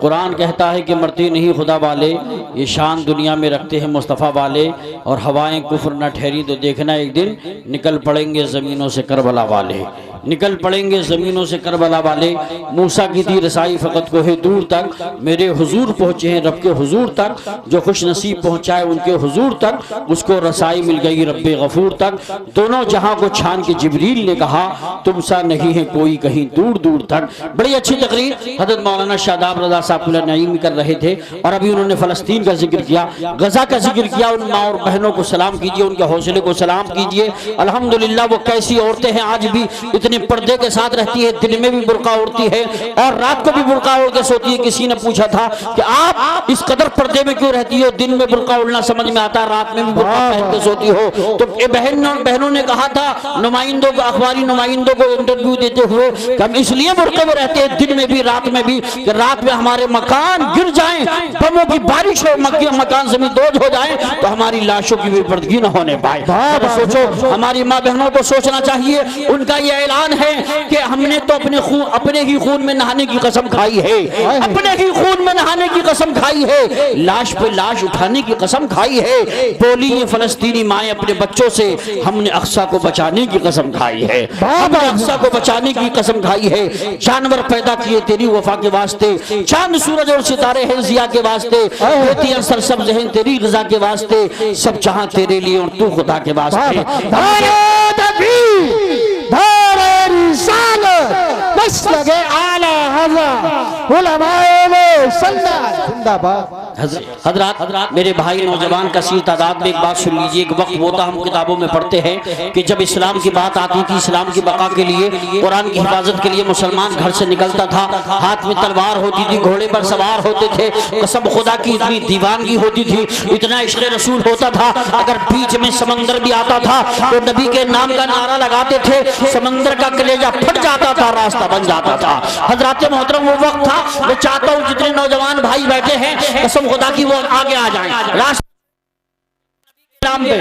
कुरान कहता है कि मरते नहीं खुदा वाले, ये शान दुनिया में रखते हैं मुस्तफ़ा वाले। और हवाएं कुफ्र न ठहरी तो देखना एक दिन निकल पड़ेंगे ज़मीनों से करबला वाले, निकल पड़ेंगे ज़मीनों से करबला वाले। मूसा की थी रसाई फ़कत को है दूर तक, मेरे हुजूर पहुँचे हैं रब के हुजूर तक। जो खुश नसीब पहुँचाए उनके हुजूर तक, उसको रसाई मिल गई रब्बे गफूर तक। दोनों जहाँ को छान के जिब्रील ने कहा, तुम सा नहीं है कोई कहीं दूर दूर तक। बड़ी अच्छी तकरीर हज़रत मौलाना शादाब रज़ा साहब नईम कर रहे थे। और अभी उन्होंने फ़लस्तीन का जिक्र किया, गज़ा का जिक्र किया। उन माँ और बहनों को सलाम कीजिए, उनके हौसले को सलाम कीजिए। अल्हम्दुलिल्लाह वो कैसी औरतें हैं आज भी इतने पर्दे के साथ रहती है, दिन में भी बुर्का ओढ़ती है और रात को भी बुर्का ओढ़ के सोती है। किसी ने पूछा था कि आप इस कदर पर्दे में क्यों रहती हो, दिन में बुर्का ओढ़ना समझ में आता है, रात में भी बुर्का पहन के सोती हो। तो बहनों ने कहा था नुमाइंदों को, अखबारी नुमाइंदों को इंटरव्यू देते हुए कि हम इसलिए बुर्के में रहते हैं दिन में भी रात में भी कि रात में हमारे मकान गिर जाएं, बमों की बारिश हो, मकान जमीन दोज हो जाए तो हमारी लाशों की बेपर्दगी न होने पाए। तो सोचो, हमारी माँ बहनों को सोचना चाहिए। उनका ये ऐलान है कि हमने तो अपने ही खून में नहाने की कसम खाई है, अपने ही खून में नहाने की कसम खाई है, लाश पे लाश उठाने की कसम खाई है। बोली ये फलस्तीनी माएँ अपने बच्चों से, हमने अक्सा को बचाने की कसम खाई है, हमने अक्सा को बचाने की कसम खाई है। जानवर पैदा किए तेरी वफा के वास्ते, चांद सूरज और सितारे हैं जिया के वास्ते, खेतियां सरसब्ज हैं तेरी रज़ा के वास्ते, सब जहां तेरे लिए और तू खुदा के वास्ते। हजरात मेरे भाई नौजवान कसीर तादाद में एक बात सुन लीजिए। एक वक्त वो था, हम किताबों में पढ़ते हैं कि जब इस्लाम की बात आती थी, इस्लाम की बका के लिए, कुरान की हिफाजत के लिए मुसलमान घर से निकलता था, हाथ में तलवार होती थी, घोड़े पर सवार होते थे, कसम खुदा की इतनी दीवानगी होती थी, इतना इश्क़ रसूल होता था। अगर बीच में समंदर भी आता था तो नबी के नाम का नारा लगाते थे, समंदर का कलेजा फट जाता था, रास्ता बन जाता था। हजरात मोहतरम वो वक्त था, मैं चाहता हूँ जितने नौजवान भाई बैठे हैं कसम खुदा की वो आगे आ जाएं रास्ते नाम पे।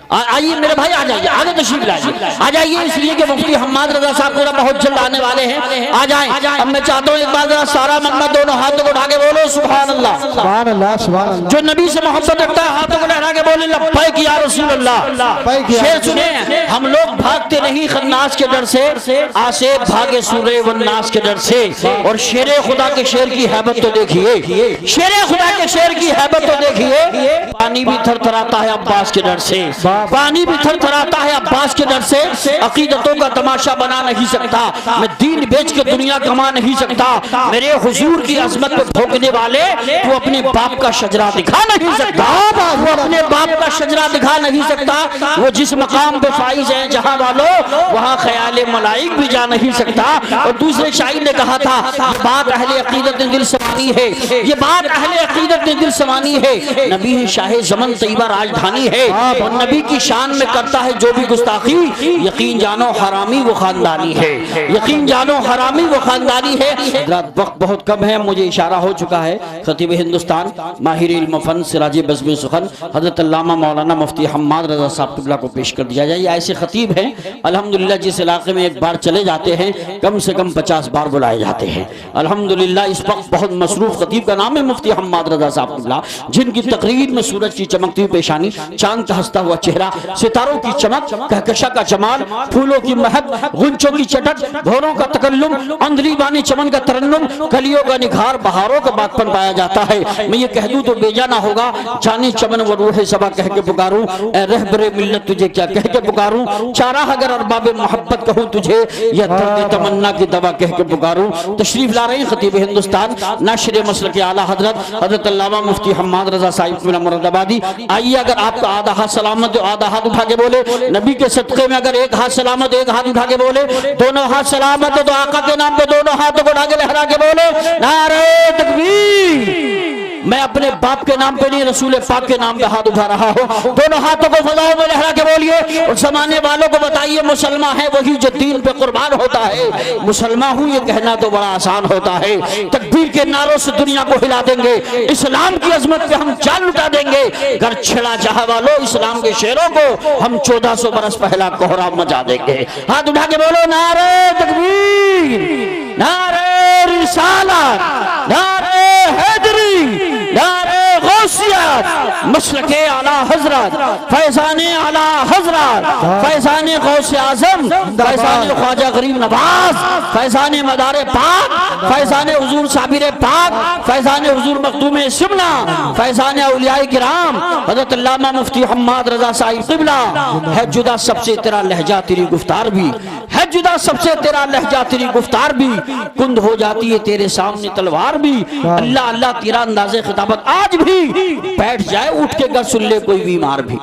आइए मेरे भाई, आ जाइए, आगे तशरीफ लाइए, आ जाइए। इसलिए कि मुफ्ती हम्माद रज़ा साहब पूरा बहुत जल्द आने वाले हैं, आ जाएं। अब मैं चाहता हूँ एक बार जरा सारा मम्मा दोनों हाथों को उठा के बोलो सुभान अल्लाह, सुभान अल्लाह, सुभान अल्लाह। जो नबी से मोहब्बत रखता है हाथों को लहरा के बोले लब्बैक या रसूल अल्लाह। शेर सुने, हम लोग भागते नहीं खन्नास के डर से, आसे भागे सूरे वन्नास के डर से। और शेर खुदा के शेर की हैबत तो देखिए, शेर खुदा के शेर की हैबत तो देखिए। पानी भी थरथराता है अब्बास के डर से, पानी भी थरथराता है अब्बास के डर से। अकीदतों का तमाशा बना नहीं सकता, मैं दीन बेच के दुनिया कमा नहीं सकता। मेरे हुजूर की अजमत को ठोकने वाले, तू अपने बाप का शजरा दिखा नहीं सकता, वो अपने बाप का शजरा दिखा नहीं सकता। वो जिस मकाम पे फाइज है जहां वालों, वहां ख्याल मलाइक भी जा नहीं सकता। और दूसरे शायर ने कहा था, ये बात अहले अकीदत ने दिल समानी है, ये बात अहले अकीदत ने दिल समानी है। नबी है शाहे ज़मन तैयबा राजधानी है, और नबी की शान में करता है जो भी गुस्ताखी, यकीन जानो हरामी वो खानदानी है, यकीन जानो हरामी वो खानदानी है। वक्त बहुत कम है, मुझे इशारा हो चुका है। खतीब हिंदुस्तान माहिर इल्म फन सिराज बज़्म सुखन हज़रत अल्लामा मौलाना मुफ्ती हम्माद रज़ा साहब क़िबला को पेश कर दिया जाए। ऐसे खतीब हैं अल्हम्दुलिल्लाह, जिस इलाके में एक बार चले जाते हैं कम से कम 50 बार बुलाए जाते हैं अल्हम्दुलिल्लाह। इस वक्त बहुत मसरूफ खतीब का नाम है मुफ्ती हम्माद रज़ा साहब क़िबला, जिनकी तकरीर में सूरज की चमकती हुई पेशानी, चांद का हंसता हुआ चेहरा, सितारों की चमक, कहकशा का जमाल, फूलों की महक, गुंचों की चटक, भौरों का तकल्लुम, अंधली बानी चमन का तरन्नुम, कलियों का निखार, बहारों का बातपन पाया जाता है। मैं ये कह दूं तो बेजाना होगा, जाने चमन व रूह सबा कह के पुकारूं, ए रहबरे मिल्लत तुझे क्या कह के पुकारूं, चाराह अगर अरबाबे मोहब्बत कहूं तुझे, या दर्द तमन्ना की दवा कह के पुकारूं। तशरीफ ला रहे हैं खतीब हिंदुस्तान नाशिर मसलक के आला हजरत अल्लामा मुफ्ती हम्माद रज़ा साहिब मुरादाबादी। आइए, अगर आपका आधा हाथ सलामत हो आधा हाथ उठा के बोले, नबी के सदक़े में अगर एक हाथ सलामत एक हाथ उठा के बोले, दोनों हाथ सलामत हो तो आका के नाम पे दोनों हाथों को उठा के लहरा के बोले नारे तकबीर। मैं अपने बाप के नाम पे नहीं, रसूल पाक के नाम पे हाथ उठा रहा हूँ। दोनों हाथों को फजाओं में लहरा के बोलिए और ज़माने वालों को बताइए, मुसलमान है वही जो दीन पे कुर्बान होता है। मुसलमान हूँ ये कहना तो बड़ा आसान होता है, तकबीर के नारों से दुनिया को हिला देंगे, इस्लाम की अजमत पे हम जान लुटा देंगे। घर छेड़ा जहाँ वालों, इस्लाम के शेरों को हम 1400 बरस पहला कोहराम मचा देंगे। हाथ उठा के बोलो नारे तकबीर। मशरक़े आला हजरत, फैज़ाने आला हजरत, फैज़ाने गौसे आज़म, फैज़ाने ख्वाजा गरीब नवाज, फैज़ाने मदारे पाक, फैज़ाने हुजूर साबिर पाक, फैज़ाने हुजूर मखदूम शिमला, फैज़ाने औलियाए किराम हज़रत अल्लामा मुफ्ती हम्माद रज़ा साहिब क़िबला। है जुदा सबसे तेरा लहजा तेरी गुफ्तार भी, है जुदा सबसे तेरा लहजा तेरी गुफ्तार भी, कुंद हो जाती है तेरे सामने तलवार भी। अल्लाह अल्लाह तेरा अंदाज़े खिताबत आज भी बैठ जाए उठ के गर सुन ले कोई बीमार भी।